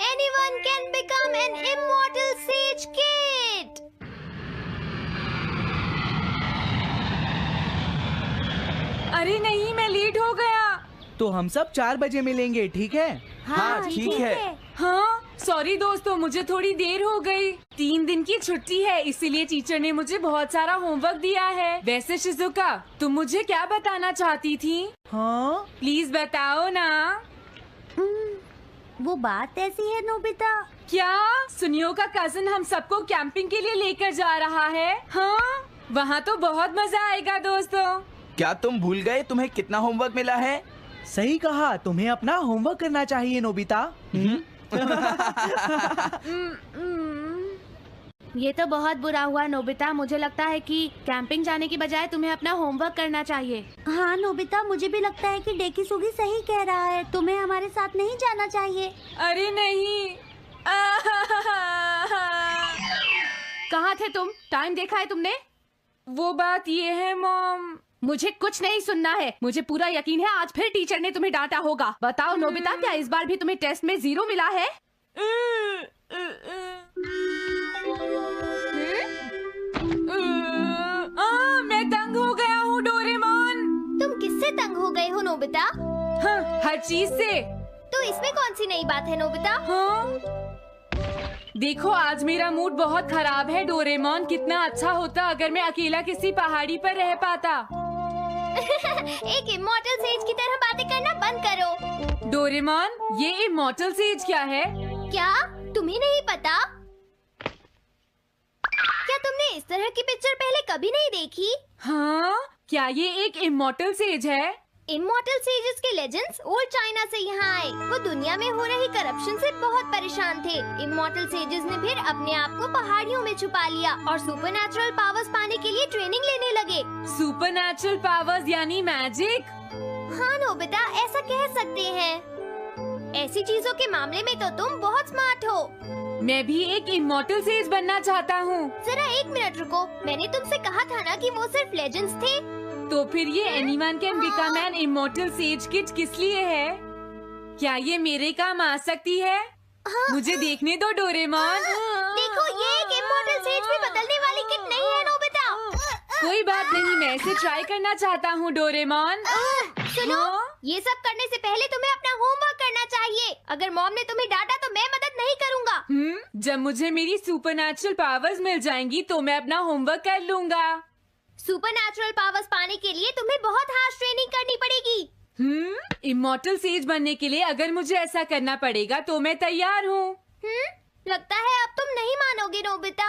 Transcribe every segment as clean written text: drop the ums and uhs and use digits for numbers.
Anyone can become an immortal sage kid. अरे नहीं, मैं लेट हो गया। तो हम सब 4 बजे मिलेंगे, ठीक है? हाँ, ठीक है। हाँ, सॉरी दोस्तों, मुझे थोड़ी देर हो गई। 3 दिन की छुट्टी है, इसीलिए टीचर ने मुझे बहुत सारा होमवर्क दिया है। वैसे शिजुका, तुम मुझे क्या बताना चाहती थी? हाँ? प्लीज बताओ ना। वो बात ऐसी है नोबिता। क्या सुनियो का कजिन हम सबको कैंपिंग के लिए लेकर जा रहा है? हाँ, वहाँ तो बहुत मजा आएगा दोस्तों। क्या तुम भूल गए तुम्हें कितना होमवर्क मिला है? सही कहा, तुम्हें अपना होमवर्क करना चाहिए नोबिता। ये तो बहुत बुरा हुआ नोबिता। मुझे लगता है कि कैंपिंग जाने की बजाय तुम्हें अपना होमवर्क करना चाहिए। हाँ नोबिता, मुझे भी लगता है कि डेकिसुगी सही कह रहा है। तुम्हें हमारे साथ नहीं जाना चाहिए। अरे नहीं। कहाँ थे तुम? टाइम देखा है तुमने? वो बात ये है मॉम। मुझे कुछ नहीं सुनना है। मुझे पूरा यकीन है आज फिर टीचर ने तुम्हें डांटा होगा। बताओ नोबिता, क्या इस बार भी तुम्हें टेस्ट में 0 मिला है? मैं तंग हो गया हूँ डोरेमोन। तुम किससे तंग हो गए हो नोबिता? हाँ, हर चीज से। तो इसमें कौन सी नई बात है नोबिता? हाँ? देखो, आज मेरा मूड बहुत खराब है डोरेमोन। कितना अच्छा होता अगर मैं अकेला किसी पहाड़ी पर रह पाता। एक इमॉर्टल सेज की तरह बातें करना बंद करो। डोरेमोन, ये इमॉर्टल सेज क्या है? क्या तुम्हें नहीं पता? क्या तुमने इस तरह की पिक्चर पहले कभी नहीं देखी? हाँ, क्या ये एक इमॉर्टल सेज है? इमॉर्टल सेजेस के लेजेंड्स ओल्ड चाइना से यहाँ आए। वो दुनिया में हो रही करप्शन से बहुत परेशान थे। इमॉर्टल सेजेस ने फिर अपने आप को पहाड़ियों में छुपा लिया और सुपरनैचुरल पावर्स पाने के लिए ट्रेनिंग लेने लगे। सुपरनैचुरल पावर्स यानी मैजिक? हाँ नोबिता, ऐसा कह सकते हैं। ऐसी चीजों के मामले में तो तुम बहुत स्मार्ट हो। मैं भी एक इमॉर्टल सेज बनना चाहता हूँ। जरा 1 मिनट रुको। मैंने तुमसे कहा था ना कि वो सिर्फ लेजेंड्स थे। तो फिर ये anyone can become an immortal says kit किस लिए है? क्या ये मेरे काम आ सकती है? मुझे देखने दो डोरेमोन। देखो, ये एक इमॉर्टल सेज भी बदलने वाली किट नहीं है नोबिता। कोई बात नहीं, मैं इसे ट्राई करना चाहता हूँ डोरेमोन। सुनो, ये सब करने से पहले तुम्हें अपना होमवर्क करना चाहिए। अगर मॉम ने तुम्हें डांटा तो मैं मदद नहीं करूँगा। जब मुझे मेरी सुपरनैचुरल पावर्स मिल जाएंगी तो मैं अपना होमवर्क कर लूँगा। सुपरनैचुरल पावर्स पाने के लिए तुम्हें बहुत हार्श ट्रेनिंग करनी पड़ेगी। इमॉर्टल सेज बनने के लिए अगर मुझे ऐसा करना पड़ेगा तो मैं तैयार हूँ। लगता है अब तुम नहीं मानोगे नोबिता।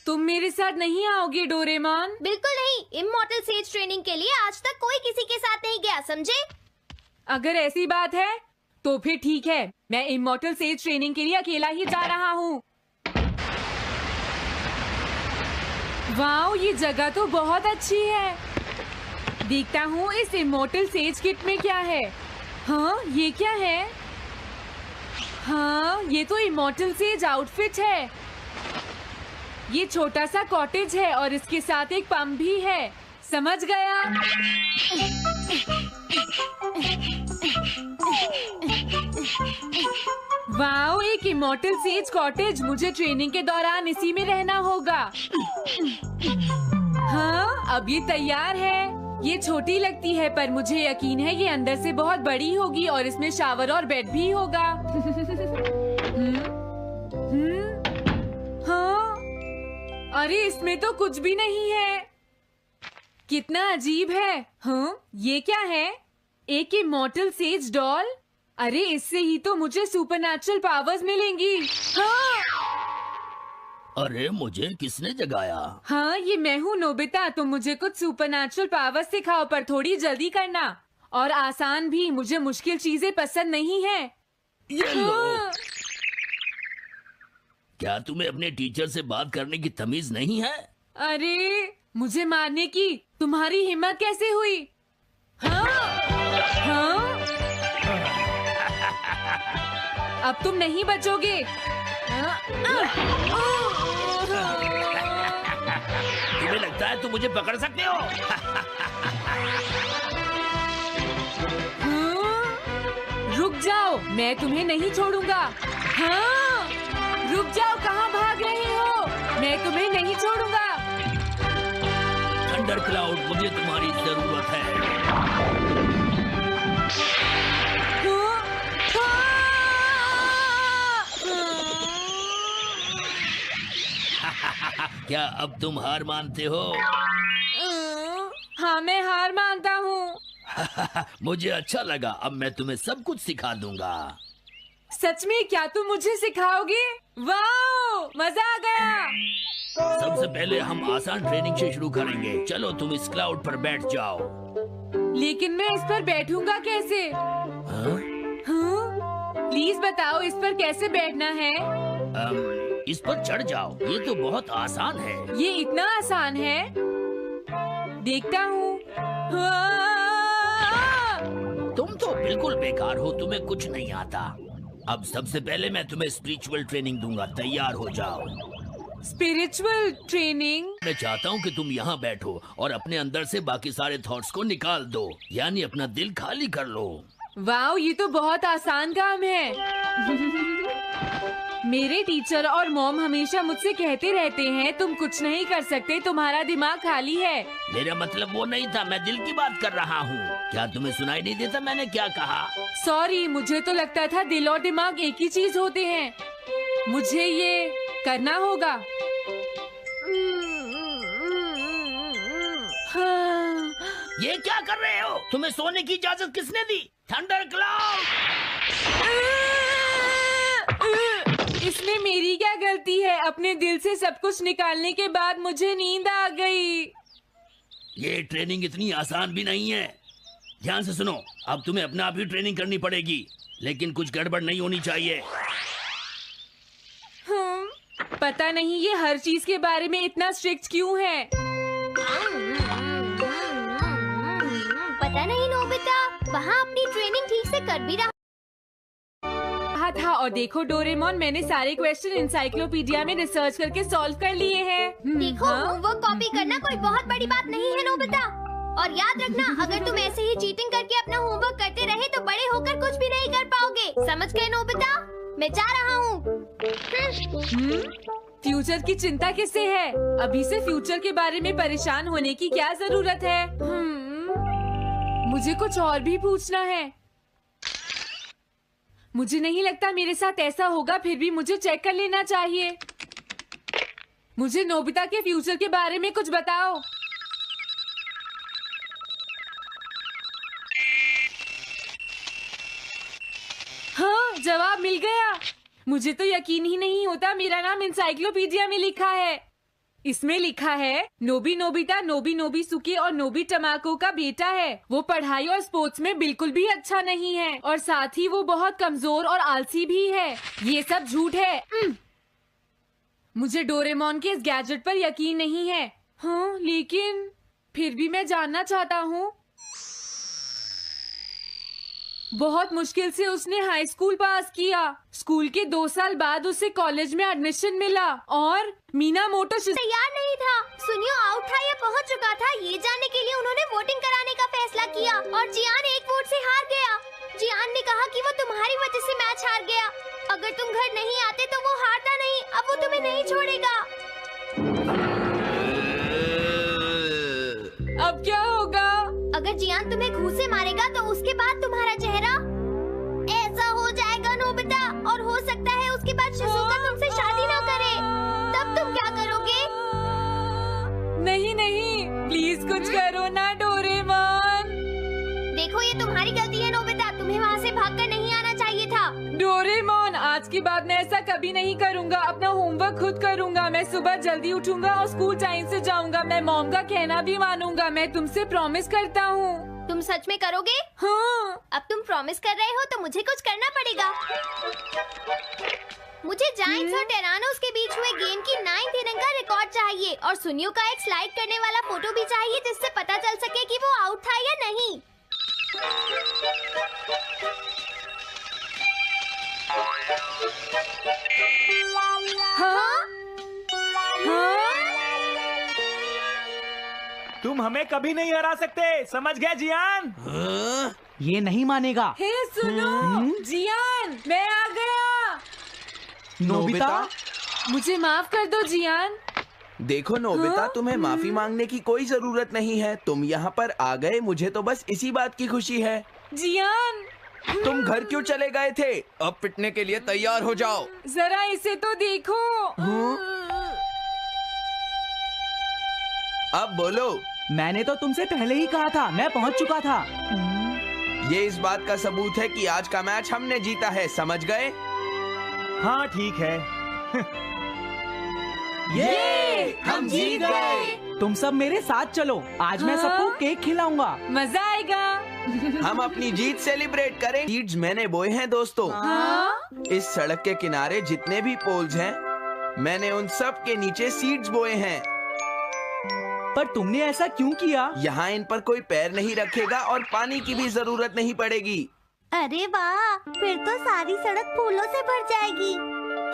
तुम मेरे साथ नहीं आओगे डोरेमोन? बिल्कुल नहीं। इमॉर्टल सेज ट्रेनिंग के लिए आज तक कोई किसी के साथ नहीं गया, समझे? अगर ऐसी बात है तो फिर ठीक है, मैं इमॉर्टल सेज ट्रेनिंग के लिए अकेला ही जा रहा हूँ। वाओ, ये जगह तो बहुत अच्छी है। देखता हूँ इस इमॉर्टल सेज किट में क्या है। हाँ, ये क्या है? हाँ, ये तो इमॉर्टल सेज आउटफिट है। ये छोटा सा कॉटेज है और इसके साथ एक पंप भी है। समझ गया। वाओ, एक इमॉर्टल सेज कॉटेज। मुझे ट्रेनिंग के दौरान इसी में रहना होगा। हाँ, अब ये तैयार है। ये छोटी लगती है पर मुझे यकीन है ये अंदर से बहुत बड़ी होगी और इसमें शावर और बेड भी होगा। हाँ, अरे इसमें तो कुछ भी नहीं है। कितना अजीब है। हाँ, ये क्या है? एक इमॉर्टल सेज डॉल। अरे इससे ही तो मुझे सुपरनैचुरल पावर्स मिलेंगी। हाँ, अरे मुझे किसने जगाया? हाँ, ये मैं हूँ नोबिता। तुम मुझे कुछ सुपरनैचुरल पावर्स सिखाओ पर थोड़ी जल्दी करना और आसान भी। मुझे मुश्किल चीजें पसंद नहीं है। ये लो। हाँ। क्या तुम्हें अपने टीचर से बात करने की तमीज नहीं है? अरे मुझे मारने की तुम्हारी हिम्मत कैसे हुई? हाँ, हाँ। अब तुम नहीं बचोगे। तुम्हें लगता है तुम मुझे पकड़ सकते हो? रुक जाओ, मैं तुम्हें नहीं छोड़ूंगा। हाँ, रुक जाओ, कहाँ भाग रहे हो? मैं तुम्हें नहीं छोड़ूंगा। थंडर क्लाउड, मुझे तुम्हारी जरूरत है। क्या अब तुम हार मानते हो? हाँ, मैं हार मानता हूँ। मुझे अच्छा लगा, अब मैं तुम्हें सब कुछ सिखा दूंगा। सच में? क्या तुम मुझे सिखाओगे? वाह, मजा आ गया। सबसे पहले हम आसान ट्रेनिंग से शुरू करेंगे। चलो तुम इस क्लाउड पर बैठ जाओ। लेकिन मैं इस पर बैठूंगा कैसे? हाँ? हाँ? प्लीज बताओ, इस पर कैसे बैठना है? इस पर चढ़ जाओ, ये तो बहुत आसान है। ये इतना आसान है? देखता हूँ। तुम तो बिल्कुल बेकार हो, तुम्हें कुछ नहीं आता। अब सबसे पहले मैं तुम्हें स्पिरिचुअल ट्रेनिंग दूंगा, तैयार हो जाओ। Spiritual training? मैं चाहता हूँ कि तुम यहाँ बैठो और अपने अंदर से बाकी सारे थॉट्स को निकाल दो, यानी अपना दिल खाली कर लो। वाह, ये तो बहुत आसान काम है। मेरे टीचर और मॉम हमेशा मुझसे कहते रहते हैं, तुम कुछ नहीं कर सकते, तुम्हारा दिमाग खाली है। मेरा मतलब वो नहीं था, मैं दिल की बात कर रहा हूँ। क्या तुम्हें सुनाई नहीं देता मैंने क्या कहा? सॉरी, मुझे तो लगता था दिल और दिमाग एक ही चीज होते हैं। मुझे ये करना होगा। हाँ। ये क्या कर रहे हो? तुम्हें सोने की इजाजत किसने दी? Thunder cloud! इसमें मेरी क्या गलती है? अपने दिल से सब कुछ निकालने के बाद मुझे नींद आ गई। ये ट्रेनिंग इतनी आसान भी नहीं है। ध्यान से सुनो, अब तुम्हें अपने आप ही ट्रेनिंग करनी पड़ेगी, लेकिन कुछ गड़बड़ नहीं होनी चाहिए। पता नहीं ये हर चीज के बारे में इतना स्ट्रिक्ट क्यों है। पता नहीं नोबिता, वहाँ अपनी ट्रेनिंग ठीक से कर भी रहा था। और देखो डोरेमोन, मैंने सारे क्वेश्चन इंसाइक्लोपीडिया में रिसर्च करके सॉल्व कर लिए हैं। देखो, होमवर्क कॉपी करना कोई बहुत बड़ी बात नहीं है नोबिता। और याद रखना, अगर तुम ऐसे ही चीटिंग करके अपना होमवर्क करते रहे तो बड़े होकर कुछ भी नहीं कर पाओगे। समझ गए नोबिता? मैं जा रहा हूँ। फ्यूचर की चिंता किससे है? अभी से फ्यूचर के बारे में परेशान होने की क्या जरूरत है? मुझे कुछ और भी पूछना है। मुझे नहीं लगता मेरे साथ ऐसा होगा, फिर भी मुझे चेक कर लेना चाहिए। मुझे नोबिता के फ्यूचर के बारे में कुछ बताओ। हाँ, जवाब मिल गया। मुझे तो यकीन ही नहीं होता, मेरा नाम इंसाइक्लोपीडिया में लिखा है। इसमें लिखा है, नोबी नोबिता नोबी नोबिसुके और नोबी टमाको का बेटा है। वो पढ़ाई और स्पोर्ट्स में बिल्कुल भी अच्छा नहीं है और साथ ही वो बहुत कमजोर और आलसी भी है। ये सब झूठ है। मुझे डोरेमोन के इस गैजेट पर यकीन नहीं है। हाँ, लेकिन फिर भी मैं जानना चाहता हूँ। बहुत मुश्किल से उसने हाई स्कूल पास किया। स्कूल के 2 साल बाद उसे कॉलेज में एडमिशन मिला और मीनामोटो तैयार नहीं था। सुनियो आउट था या पहुंच चुका था, ये जानने के लिए उन्होंने वोटिंग कराने का फैसला किया और जियान 1 वोट से हार गया। जियान ने कहा कि वो तुम्हारी वजह से मैच हार गया। अगर तुम घर नहीं आते तो वो हारता नहीं। अब वो तुम्हें नहीं छोड़ेगा। अब क्या होगा? अगर जियान तुम्हें घूंसे मारेगा तो उसके बाद तुम्हारा चेहरा ऐसा हो जाएगा नोबिता, और हो सकता है उसके बाद शिज़ुका तुमसे शादी ना करे। तब तुम क्या करोगे? नहीं नहीं, प्लीज कुछ करो ना डोरेमोन। देखो, ये तुम्हारी गलती है नोबिता, तुम्हें वहाँ से भागकर नहीं आना चाहिए था। डोरेमोन, आज के बाद मैं ऐसा कभी नहीं करूँगा। अपना होमवर्क खुद करूँगा। मैं सुबह जल्दी उठूंगा और स्कूल टाइम से जाऊँगा। मैं मॉम का कहना भी मानूंगा। मैं तुमसे प्रॉमिस करता हूँ। तुम सच में करोगे? हाँ। अब तुम प्रॉमिस कर रहे हो तो मुझे कुछ करना पड़ेगा। मुझे जायंट्स और टेरानोस के बीच हुए गेम की 9th इनिंग का रिकॉर्ड चाहिए और सुनियो का एक स्लाइड करने वाला फोटो भी चाहिए, जिससे पता चल सके कि वो आउट था या नहीं। हाँ? हाँ? तुम हमें कभी नहीं हरा सकते, समझ गए जियान? ये नहीं मानेगा। हे सुनो, जियान, मैं आ गया। नोबिता, मुझे माफ कर दो जियान। देखो नोबिता, तुम्हें माफी मांगने की कोई जरूरत नहीं है। तुम यहाँ पर आ गए, मुझे तो बस इसी बात की खुशी है। जियान, तुम घर क्यों चले गए थे? अब पिटने के लिए तैयार हो जाओ। जरा इसे तो देखो। अब बोलो। मैंने तो तुमसे पहले ही कहा था, मैं पहुंच चुका था। ये इस बात का सबूत है कि आज का मैच हमने जीता है, समझ गए? हाँ ठीक है। ये हम जीत गए। तुम सब मेरे साथ चलो, आज मैं सबको केक खिलाऊंगा। मजा आएगा। हम अपनी जीत सेलिब्रेट करें। सीड्स मैंने बोए हैं दोस्तों। हाँ? इस सड़क के किनारे जितने भी पोल्स हैं, मैंने उन सब के नीचे सीड्स बोए हैं। पर तुमने ऐसा क्यों किया? यहाँ इन पर कोई पैर नहीं रखेगा और पानी की भी जरूरत नहीं पड़ेगी। अरे वाह, फिर तो सारी सड़क फूलों से भर जाएगी।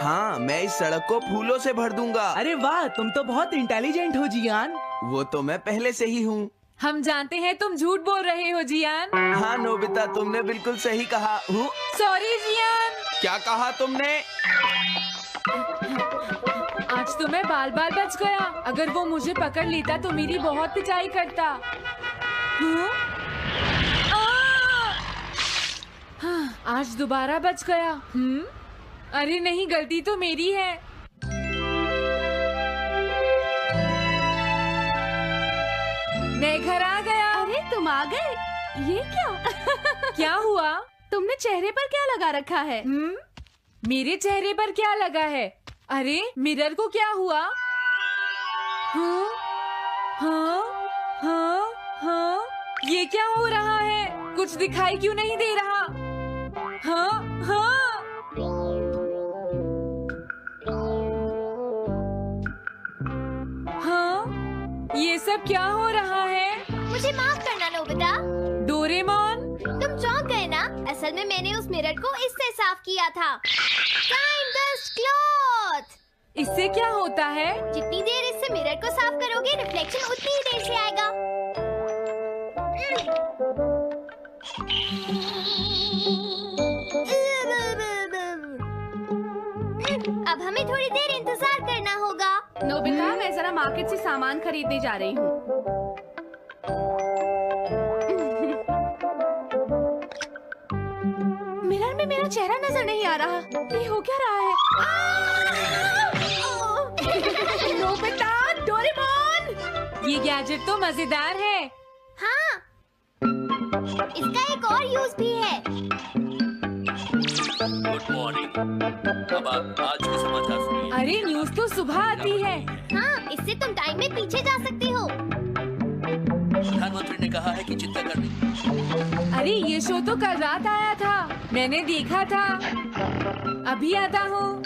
हाँ, मैं इस सड़क को फूलों से भर दूंगा। अरे वाह, तुम तो बहुत इंटेलिजेंट हो जियान। वो तो मैं पहले से ही हूँ। हम जानते हैं तुम झूठ बोल रहे हो जियान। हाँ नोबिता, तुमने बिल्कुल सही कहा। Sorry Gian. क्या कहा तुमने? आज तो मैं बाल बाल बच गया। अगर वो मुझे पकड़ लेता तो मेरी बहुत पिटाई करता। हाँ, आज दोबारा बच गया। अरे नहीं, गलती तो मेरी है। मैं घर आ गया। अरे तुम आ गए, ये क्या? क्या हुआ? तुमने चेहरे पर क्या लगा रखा है? मेरे चेहरे पर क्या लगा है? अरे मिरर को क्या हुआ? हाँ, हाँ, हाँ, हाँ, ये क्या हो रहा है? कुछ दिखाई क्यों नहीं दे रहा? हाँ, हाँ। हाँ, ये सब क्या हो रहा है? मुझे माफ करना नोबिता। डोरेमोन, तुम चौंक गए ना? असल में मैंने उस मिरर को इससे साफ किया था। Time dust cloth. इससे क्या होता है? जितनी देर इससे मिरर को साफ करोगे, रिफ्लेक्शन उतनी ही देर से आएगा। अब हमें थोड़ी देर इंतजार करना होगा। नोबिता, मैं जरा मार्केट से सामान खरीदने जा रही हूँ। मिरर में मेरा चेहरा नजर नहीं आ रहा। ये हो क्या रहा है? Nobita, Doraemon. ये गैजेट तो मजेदार है। हाँ, इसका एक और यूज भी है। Good morning. अब आप आज के समाचार सुनिए। अरे न्यूज तो सुबह आती है। हाँ, इससे तुम टाइम में पीछे जा सकते हो। प्रधानमंत्री ने कहा है कि चिंता करनी। अरे ये शो तो कल रात आया था, मैंने देखा था। अभी आता हूँ।